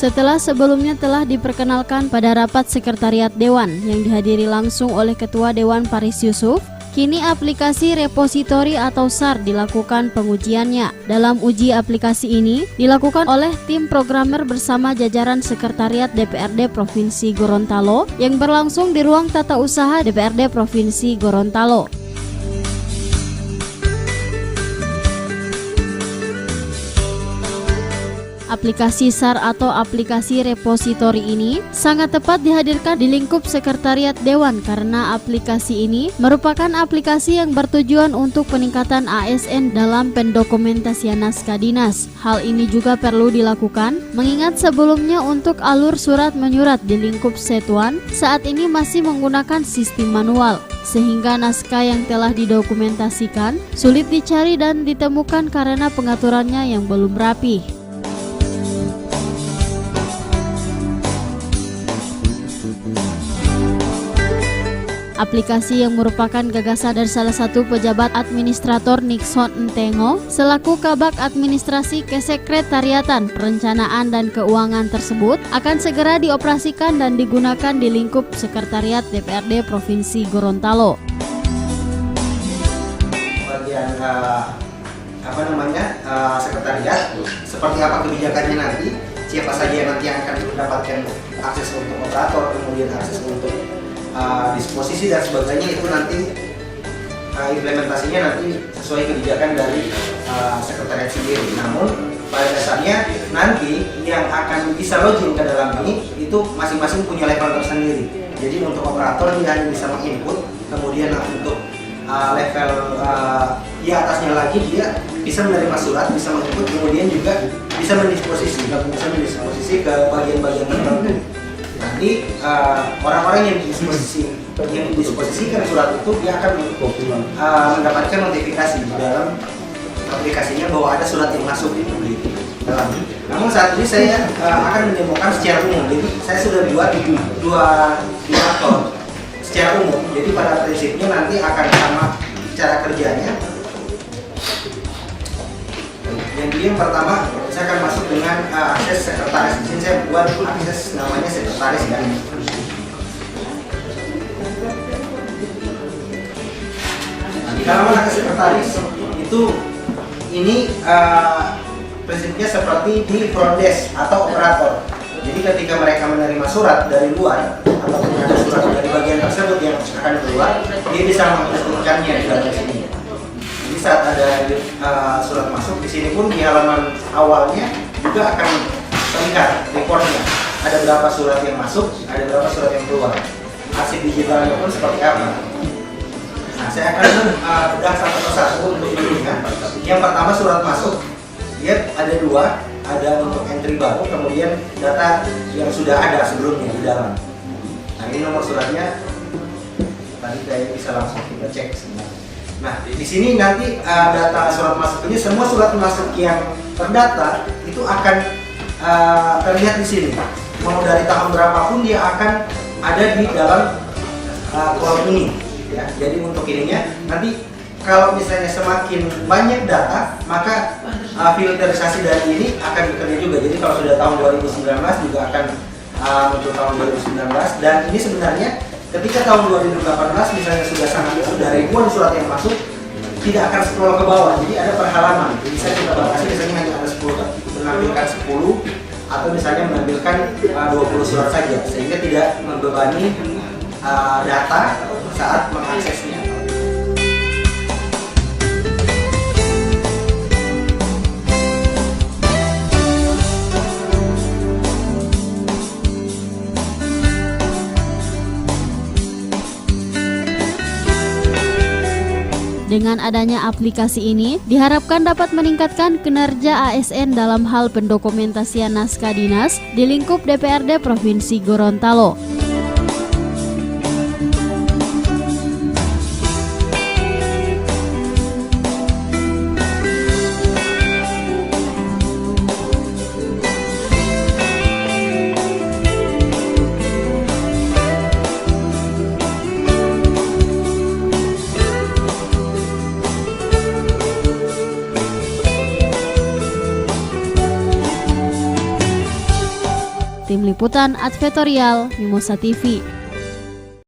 Setelah sebelumnya telah diperkenalkan pada rapat sekretariat Dewan yang dihadiri langsung oleh Ketua Dewan Paris Yusuf, kini aplikasi repositori atau SAR dilakukan pengujiannya. Dalam uji aplikasi ini dilakukan oleh tim programmer bersama jajaran Sekretariat DPRD Provinsi Gorontalo yang berlangsung di ruang tata usaha DPRD Provinsi Gorontalo. Aplikasi SAR atau aplikasi repositori ini sangat tepat dihadirkan di lingkup Sekretariat Dewan karena aplikasi ini merupakan aplikasi yang bertujuan untuk peningkatan ASN dalam pendokumentasian naskah dinas. Hal ini juga perlu dilakukan mengingat sebelumnya untuk alur surat menyurat di lingkup Setuan saat ini masih menggunakan sistem manual, sehingga naskah yang telah didokumentasikan sulit dicari dan ditemukan karena pengaturannya yang belum rapi. Aplikasi yang merupakan gagasan dari salah satu pejabat administrator Nixon Ntengo selaku Kabag Administrasi Kesekretariatan Perencanaan dan Keuangan tersebut akan segera dioperasikan dan digunakan di lingkup Sekretariat DPRD Provinsi Gorontalo. Bagian sekretariat, seperti apa kebijakannya nanti, siapa saja yang nanti akan mendapatkan akses untuk operator, kemudian akses untuk disposisi dan sebagainya, itu nanti implementasinya nanti sesuai kebijakan dari sekretariat sendiri. Namun pada dasarnya nanti yang akan bisa login ke dalam ini itu masing-masing punya level tersendiri. Jadi untuk operator dia hanya bisa menginput, kemudian untuk level di atasnya lagi dia bisa menerima surat, bisa menginput, kemudian juga bisa mendisposisi ke bagian-bagian tertentu. Nanti orang-orang yang didisposisikan surat itu dia akan mendapatkan notifikasi di dalam aplikasinya bahwa ada surat yang masuk di dalam. Namun saat ini saya akan mendemokan secara umum. Jadi saya sudah buat dua akun secara umum. Jadi pada prinsipnya nanti akan sama cara kerjanya. Yang pertama saya akan masuk dengan akses sekretaris. Di sini saya buat akses namanya sekretaris ya. Di halaman akses sekretaris itu ini prinsipnya seperti di front desk atau operator. Jadi ketika mereka menerima surat dari luar atau ada surat dari bagian tersebut yang akan keluar, dia bisa menginputkannya di dalam sini. Jadi saat ada surat masuk di sini pun di halaman awalnya juga akan terlihat reportnya. Ada berapa surat yang masuk, ada berapa surat yang keluar. Arsip digitalnya pun seperti apa. Nah, saya akan bedah satu persatu untuk melihat. Yang pertama surat masuk, lihat ada dua, ada untuk entry baru, kemudian data yang sudah ada sebelumnya di dalam. Nah ini nomor suratnya, tadi saya bisa langsung kita cek sebenarnya. Nah di sini nanti data surat masuk ini, semua surat masuk yang terdata itu akan terlihat di sini. Mau dari tahun berapapun dia akan ada di dalam kolom ini. Ya, jadi untuk ininya nanti kalau misalnya semakin banyak data, maka filterisasi dari ini akan bekerja juga. Jadi kalau sudah tahun 2019 juga akan muncul tahun 2019. Dan ini sebenarnya ketika tahun 2018 misalnya sudah ribuan surat yang masuk, tidak akan scroll ke bawah. Jadi ada perhalaman. Bisa kita batasi misalnya hanya ada 10, menampilkan 10 atau misalnya menampilkan 20 surat saja, sehingga tidak membebani data saat mengaksesnya. Dengan adanya aplikasi ini, diharapkan dapat meningkatkan kinerja ASN dalam hal pendokumentasian naskah dinas di lingkup DPRD Provinsi Gorontalo. Tim Liputan Advertorial Mimosa TV.